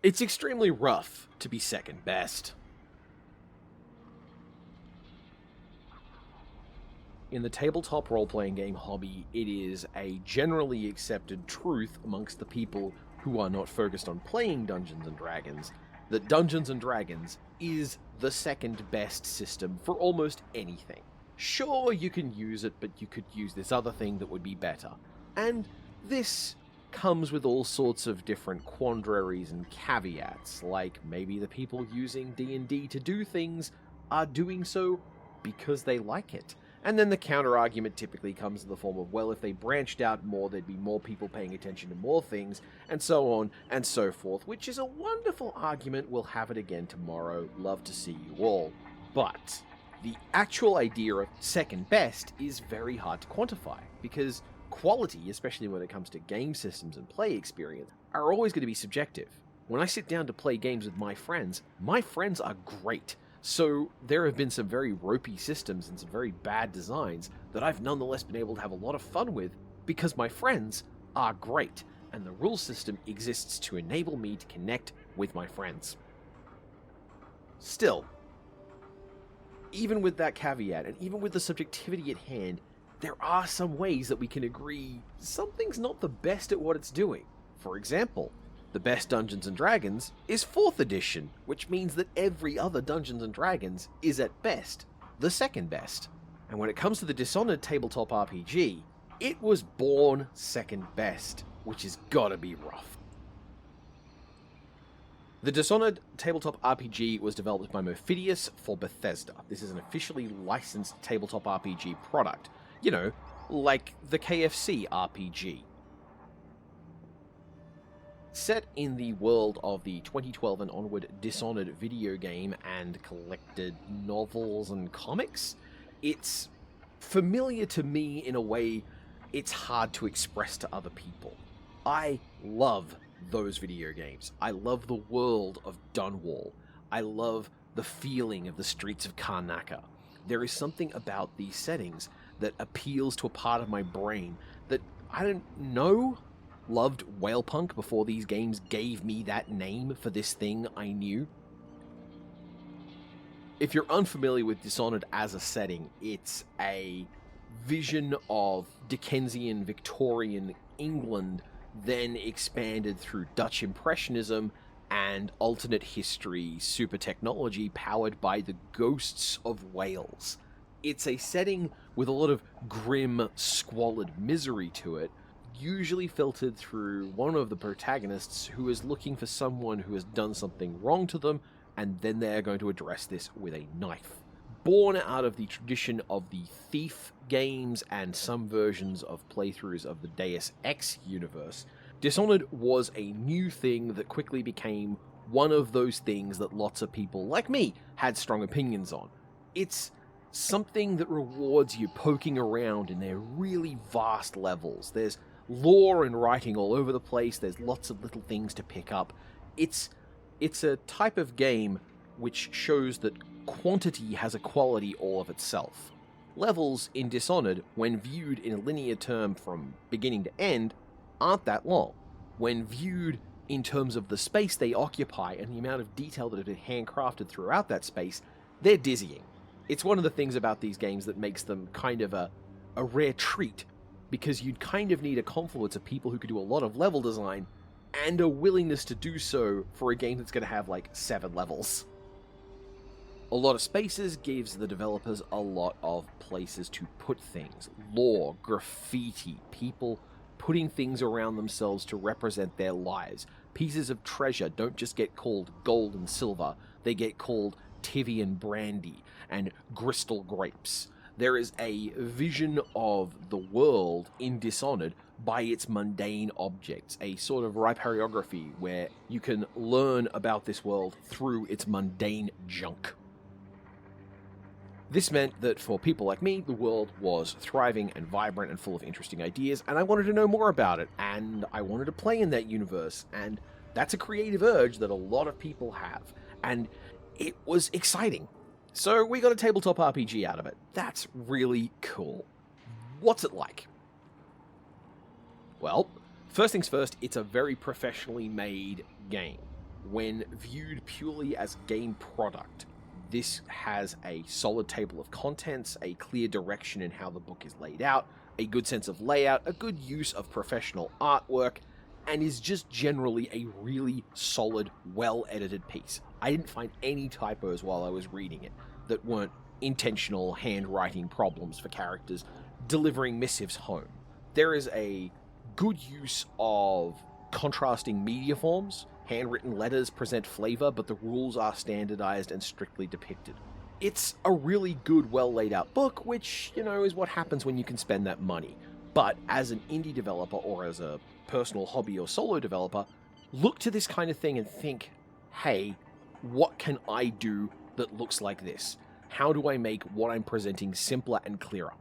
It's extremely rough to be second best. In the tabletop role-playing game hobby, it is a generally accepted truth amongst the people who are not focused on playing Dungeons & Dragons that Dungeons & Dragons is the second best system for almost anything. Sure, you can use it, but you could use this other thing that would be better. And this comes with all sorts of different quandaries and caveats, like maybe the people using D&D to do things are doing so because they like it. And then the counter-argument typically comes in the form of, well, if they branched out more, there'd be more people paying attention to more things, and so on and so forth, which is a wonderful argument. We'll have it again tomorrow. Love to see you all. But the actual idea of second best is very hard to quantify, because quality, especially when it comes to game systems and play experience, are always going to be subjective. When I sit down to play games with my friends are great. So there have been some very ropey systems and some very bad designs that I've nonetheless been able to have a lot of fun with because my friends are great, and the rule system exists to enable me to connect with my friends. Still, even with that caveat, and even with the subjectivity at hand, there are some ways that we can agree something's not the best at what it's doing. For example, the best Dungeons & Dragons is 4th edition, which means that every other Dungeons & Dragons is at best the second best. And when it comes to the Dishonored tabletop RPG, it was born second best, which has gotta be rough. The Dishonored tabletop RPG was developed by Mophidius for Bethesda. This is an officially licensed tabletop RPG product. You know, like the KFC RPG. Set in the world of the 2012 and onward Dishonored video game and collected novels and comics, it's familiar to me in a way it's hard to express to other people. I love those video games. I love the world of Dunwall. I love the feeling of the streets of Karnaca. There is something about these settings that appeals to a part of my brain that I don't know loved whale punk before these games gave me that name for this thing I knew. If you're unfamiliar with Dishonored as a setting, it's a vision of Dickensian Victorian England, then expanded through Dutch Impressionism and alternate history super technology powered by the ghosts of Wales. It's a setting with a lot of grim, squalid misery to it, usually filtered through one of the protagonists who is looking for someone who has done something wrong to them, and then they're going to address this with a knife. Born out of the tradition of the Thief games and some versions of playthroughs of the Deus Ex universe, Dishonored was a new thing that quickly became one of those things that lots of people like me had strong opinions on. It's something that rewards you poking around in their really vast levels. There's lore and writing all over the place. There's lots of little things to pick up. It's a type of game which shows that quantity has a quality all of itself. Levels in Dishonored, when viewed in a linear term from beginning to end, aren't that long. When viewed in terms of the space they occupy and the amount of detail that has been handcrafted throughout that space, they're dizzying. It's one of the things about these games that makes them kind of a rare treat, because you'd kind of need a confluence of people who could do a lot of level design and a willingness to do so for a game that's going to have like 7 levels. A lot of spaces gives the developers a lot of places to put things. Lore, graffiti, people putting things around themselves to represent their lives. Pieces of treasure don't just get called gold and silver, they get called Tivian brandy and Gristle grapes. There is a vision of the world in Dishonored by its mundane objects, a sort of ripariography where you can learn about this world through its mundane junk. This meant that for people like me, the world was thriving and vibrant and full of interesting ideas, and I wanted to know more about it, and I wanted to play in that universe, and that's a creative urge that a lot of people have, and it was exciting. So we got a tabletop RPG out of it. That's really cool. What's it like? Well, first things first, it's a very professionally made game. when viewed purely as a game product, this has a solid table of contents, a clear direction in how the book is laid out, a good sense of layout, a good use of professional artwork, and is just generally a really solid, well-edited piece. I didn't find any typos while I was reading it that weren't intentional handwriting problems for characters delivering missives home. There is a good use of contrasting media forms. Handwritten letters present flavor, but the rules are standardized and strictly depicted. It's a really good, well-laid-out book, which, is what happens when you can spend that money. But as an indie developer or as a personal hobby or solo developer, look to this kind of thing and think, hey, what can I do that looks like this? How do I make what I'm presenting simpler and clearer?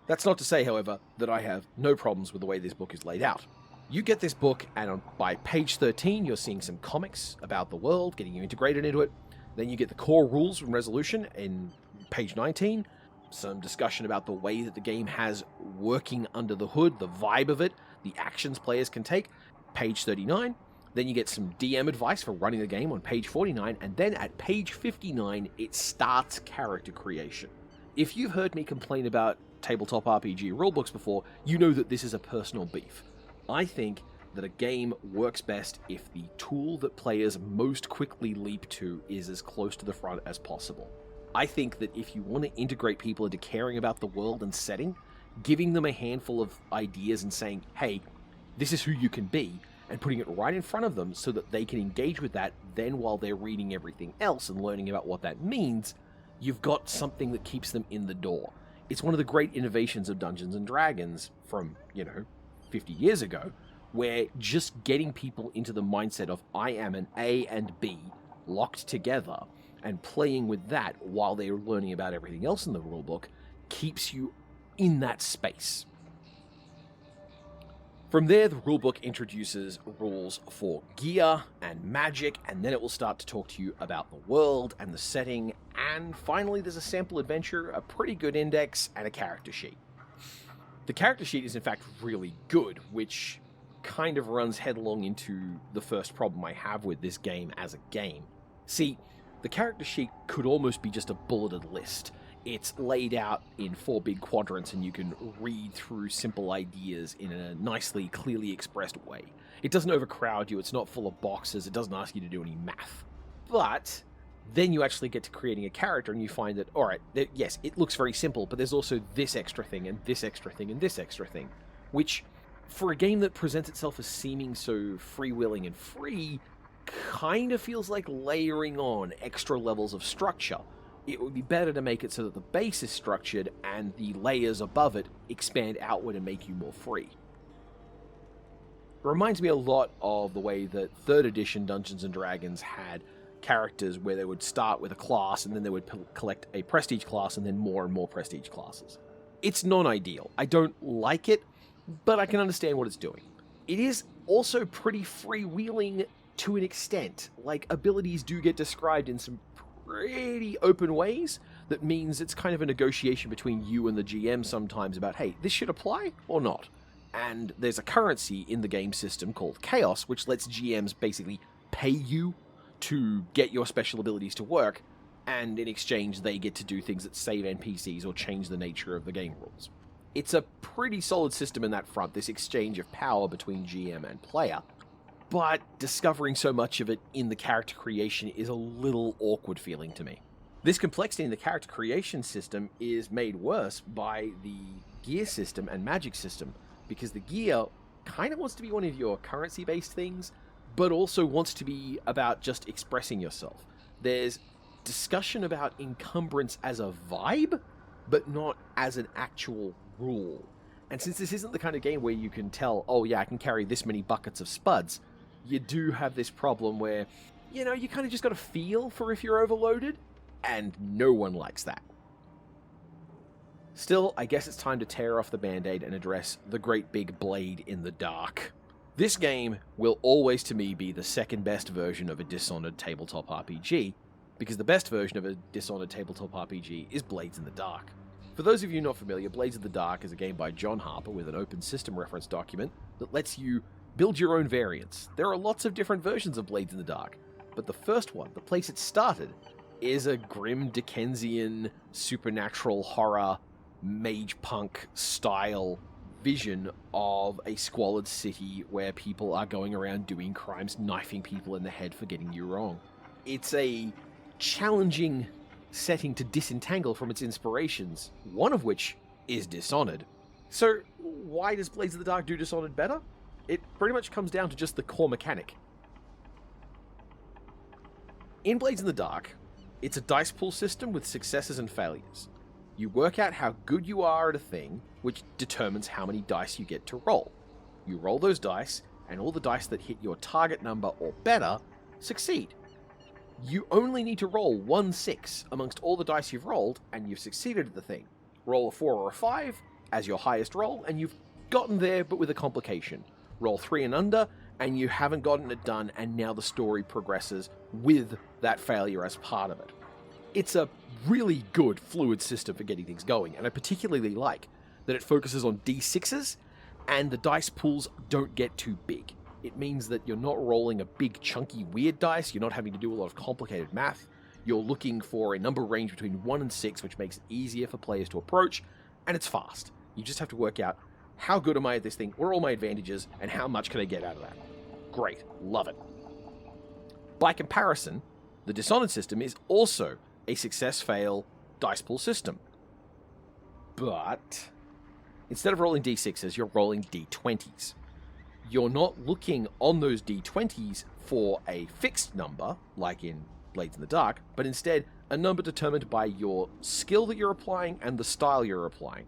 That's not to say, however, that I have no problems with the way this book is laid out. You get this book, and by page 13, you're seeing some comics about the world, getting you integrated into it. Then you get the core rules and resolution in page 19, some discussion about the way that the game has working under the hood, the vibe of it, the actions players can take, page 39. Then you get some DM advice for running the game on page 49, and then at page 59, it starts character creation. If you've heard me complain about tabletop RPG rulebooks before, you know that this is a personal beef. I think that a game works best if the tool that players most quickly leap to is as close to the front as possible. I think that if you want to integrate people into caring about the world and setting, giving them a handful of ideas and saying, hey, this is who you can be, and putting it right in front of them so that they can engage with that, then while they're reading everything else and learning about what that means, you've got something that keeps them in the door. It's one of the great innovations of Dungeons & Dragons from, 50 years ago, where just getting people into the mindset of I am an A and B locked together and playing with that while they're learning about everything else in the rulebook keeps you in that space. From there, the rulebook introduces rules for gear and magic, and then it will start to talk to you about the world and the setting, and finally there's a sample adventure, a pretty good index, and a character sheet. The character sheet is in fact really good, which kind of runs headlong into the first problem I have with this game as a game. See, the character sheet could almost be just a bulleted list. It's laid out in 4 big quadrants and you can read through simple ideas in a nicely, clearly expressed way. It doesn't overcrowd you, it's not full of boxes, it doesn't ask you to do any math. But then you actually get to creating a character and you find that, alright, yes, it looks very simple, but there's also this extra thing and this extra thing and this extra thing, which, for a game that presents itself as seeming so freewheeling and free, kind of feels like layering on extra levels of structure. It would be better to make it so that the base is structured and the layers above it expand outward and make you more free. It reminds me a lot of the way that 3rd edition Dungeons & Dragons had characters where they would start with a class and then they would collect a prestige class and then more and more prestige classes. It's non-ideal. I don't like it, but I can understand what it's doing. It is also pretty freewheeling to an extent. Like, abilities do get described in some pretty open ways. That means it's kind of a negotiation between you and the GM sometimes about, hey, this should apply or not. And there's a currency in the game system called Chaos, which lets GMs basically pay you to get your special abilities to work, and in exchange they get to do things that save NPCs or change the nature of the game rules. It's a pretty solid system in that front, this exchange of power between GM and player. But discovering so much of it in the character creation is a little awkward feeling to me. This complexity in the character creation system is made worse by the gear system and magic system, because the gear kind of wants to be one of your currency-based things, but also wants to be about just expressing yourself. There's discussion about encumbrance as a vibe, but not as an actual rule. And since this isn't the kind of game where you can tell, oh yeah, I can carry this many buckets of spuds, you do have this problem where, you kind of just got to feel for if you're overloaded, and no one likes that. Still, I guess it's time to tear off the band-aid and address the great big blade in the dark. This game will always to me be the second best version of a Dishonored tabletop RPG, because the best version of a Dishonored tabletop RPG is Blades in the Dark. For those of you not familiar, Blades in the Dark is a game by John Harper with an open system reference document that lets you Build your own variants. There are lots of different versions of Blades in the Dark, but the first one, the place it started, is a grim Dickensian supernatural horror mage punk style vision of a squalid city where people are going around doing crimes, knifing people in the head for getting you wrong. It's a challenging setting to disentangle from its inspirations, one of which is Dishonored. So why does Blades of the Dark do Dishonored better? It pretty much comes down to just the core mechanic. In Blades in the Dark, it's a dice pool system with successes and failures. You work out how good you are at a thing, which determines how many dice you get to roll. You roll those dice, and all the dice that hit your target number or better succeed. You only need to roll 1 6 amongst all the dice you've rolled, and you've succeeded at the thing. Roll a 4 or a 5 as your highest roll, and you've gotten there, but with a complication. Roll 3 and under, and you haven't gotten it done, and now the story progresses with that failure as part of it. It's a really good fluid system for getting things going, and I particularly like that it focuses on D6s, and the dice pools don't get too big. It means that you're not rolling a big, chunky, weird dice, you're not having to do a lot of complicated math, you're looking for a number range between 1 and 6, which makes it easier for players to approach, and it's fast. You just have to work out, how good am I at this thing, what are all my advantages, and how much can I get out of that? Great, love it. By comparison, the Dishonored system is also a success-fail dice pool system. But instead of rolling d6s, you're rolling d20s. You're not looking on those d20s for a fixed number, like in Blades in the Dark, but instead a number determined by your skill that you're applying and the style you're applying.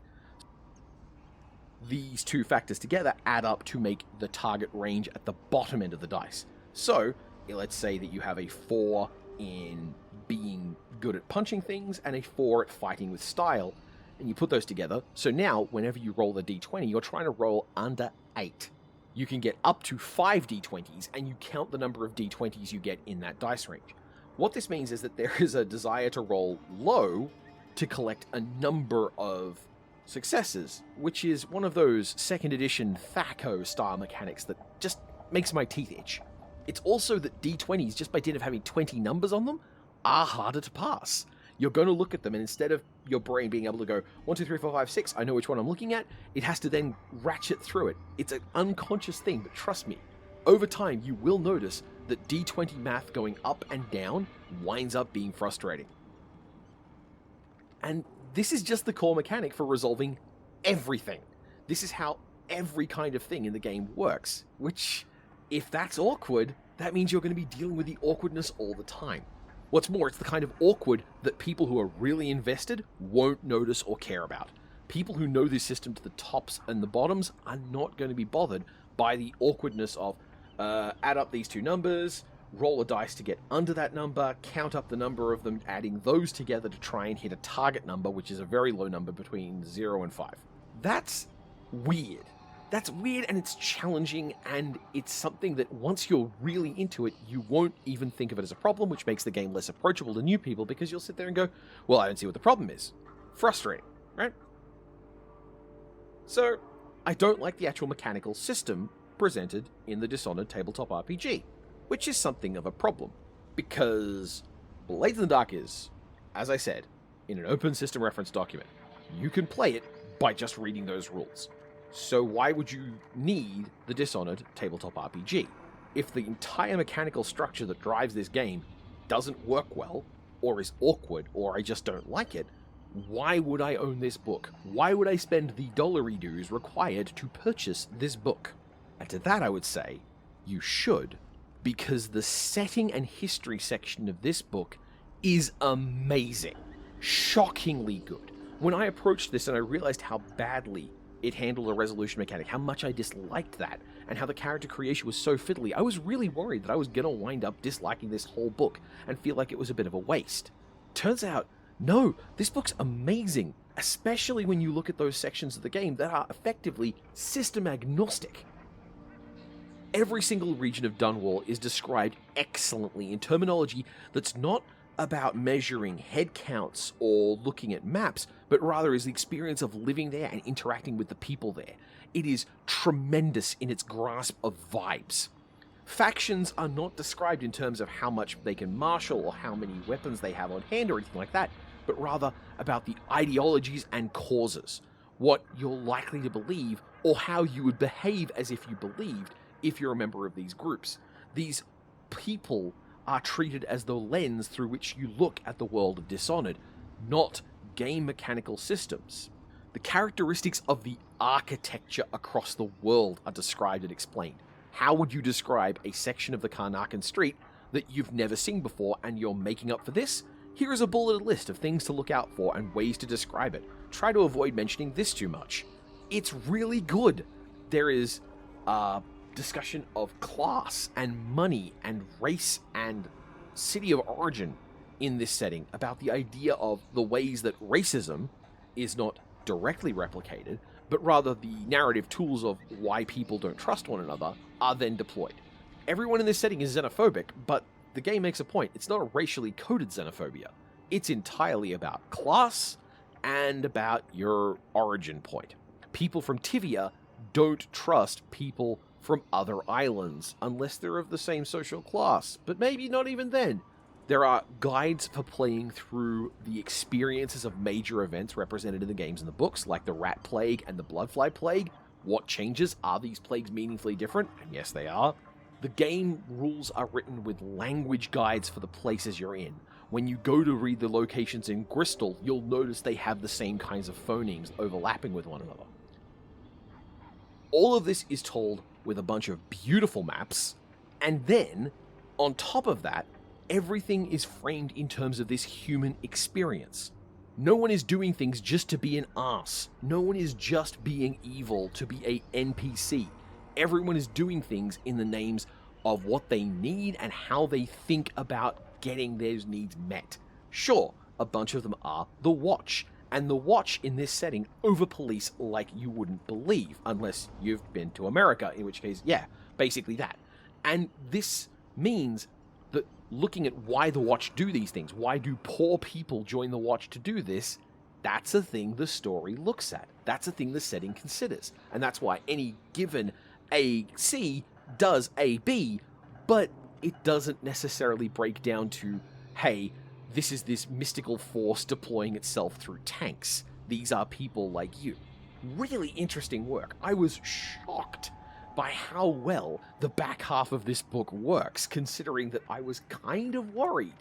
These two factors together add up to make the target range at the bottom end of the dice. So, let's say that you have a 4 in being good at punching things and a 4 at fighting with style, and you put those together. So now, whenever you roll the d20, you're trying to roll under 8. You can get up to 5 d20s, and you count the number of d20s you get in that dice range. What this means is that there is a desire to roll low to collect a number of successes, which is one of those second edition THACO style mechanics that just makes my teeth itch. It's also that d20s, just by dint of having 20 numbers on them, are harder to pass. You're going to look at them, and instead of your brain being able to go 1, 2, 3, 4, 5, 6, I know which one I'm looking at, it has to then ratchet through it. It's an unconscious thing, but trust me, over time you will notice that d20 math going up and down winds up being frustrating. And this is just the core mechanic for resolving everything. This is how every kind of thing in the game works, which, if that's awkward, that means you're going to be dealing with the awkwardness all the time. What's more, it's the kind of awkward that people who are really invested won't notice or care about. People who know this system to the tops and the bottoms are not going to be bothered by the awkwardness of add up these two numbers, roll a dice to get under that number, count up the number of them, adding those together to try and hit a target number, which is a very low number between 0 and 5. That's weird. That's weird, and it's challenging, and it's something that once you're really into it, you won't even think of it as a problem, which makes the game less approachable to new people, because you'll sit there and go, well, I don't see what the problem is. Frustrating, right? So, I don't like the actual mechanical system presented in the Dishonored tabletop RPG, which is something of a problem, because Blades in the Dark is, as I said, in an open system reference document. You can play it by just reading those rules. So why would you need the Dishonored tabletop RPG? If the entire mechanical structure that drives this game doesn't work well, or is awkward, or I just don't like it, why would I own this book? Why would I spend the dollary dues required to purchase this book? And to that I would say, you should, because the setting and history section of this book is amazing. Shockingly good. When I approached this and I realized how badly it handled a resolution mechanic, how much I disliked that, and how the character creation was so fiddly, I was really worried that I was going to wind up disliking this whole book and feel like it was a bit of a waste. Turns out, no, this book's amazing, especially when you look at those sections of the game that are effectively system agnostic. Every single region of Dunwall is described excellently in terminology that's not about measuring head counts or looking at maps, but rather is the experience of living there and interacting with the people there. it is tremendous in its grasp of vibes. Factions are not described in terms of how much they can marshal or how many weapons they have on hand or anything like that, but rather about the ideologies and causes, what you're likely to believe, or how you would behave as if you believed if you're a member of these groups. These people are treated as the lens through which you look at the world of Dishonored, not game mechanical systems. The characteristics of the architecture across the world are described and explained. How would you describe a section of the Karnakan street that you've never seen before and you're making up for this? Here is a bulleted list of things to look out for and ways to describe it. Try to avoid mentioning this too much. It's really good. There is a discussion of class and money and race and city of origin in this setting, about the idea of the ways that racism is not directly replicated, but rather the narrative tools of why people don't trust one another are then deployed. Everyone in this setting is xenophobic, but the game makes a point. It's not a racially coded xenophobia. It's entirely about class and about your origin point. People from Tivia don't trust people from other islands unless they're of the same social class, but maybe not even then. There are guides for playing through the experiences of major events represented in the games and the books, like the Rat Plague and the Bloodfly Plague. What changes? Are these plagues meaningfully different? And yes, they are. The game rules are written with language guides for the places you're in. When you go to read the locations in Bristol, you'll notice they have the same kinds of phonemes overlapping with one another. All of this is told with a bunch of beautiful maps, and then, on top of that, everything is framed in terms of this human experience. No one is doing things just to be an arse. No one is just being evil to be a NPC. Everyone is doing things in the names of what they need and how they think about getting those needs met. Sure, a bunch of them are the Watch, and the Watch in this setting over-police like you wouldn't believe, unless you've been to America, in which case, yeah, basically that. And this means that looking at why the Watch do these things, why do poor people join the Watch to do this, that's a thing the story looks at. That's a thing the setting considers. And that's why any given AC does AB, but it doesn't necessarily break down to, hey, this is this mystical force deploying itself through tanks. These are people like you. Really interesting work. I was shocked by how well the back half of this book works, considering that I was kind of worried.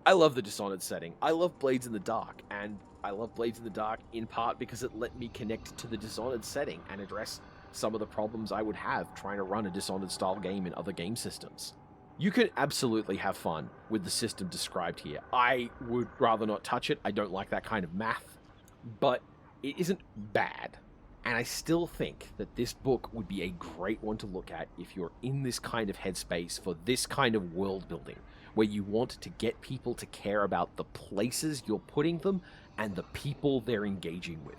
I love the Dishonored setting. I love Blades in the Dark, and I love Blades in the Dark in part because it let me connect to the Dishonored setting and address some of the problems I would have trying to run a Dishonored-style game in other game systems. You can absolutely have fun with the system described here. I would rather not touch it. I don't like that kind of math, but it isn't bad. And I still think that this book would be a great one to look at if you're in this kind of headspace for this kind of world building, where you want to get people to care about the places you're putting them and the people they're engaging with.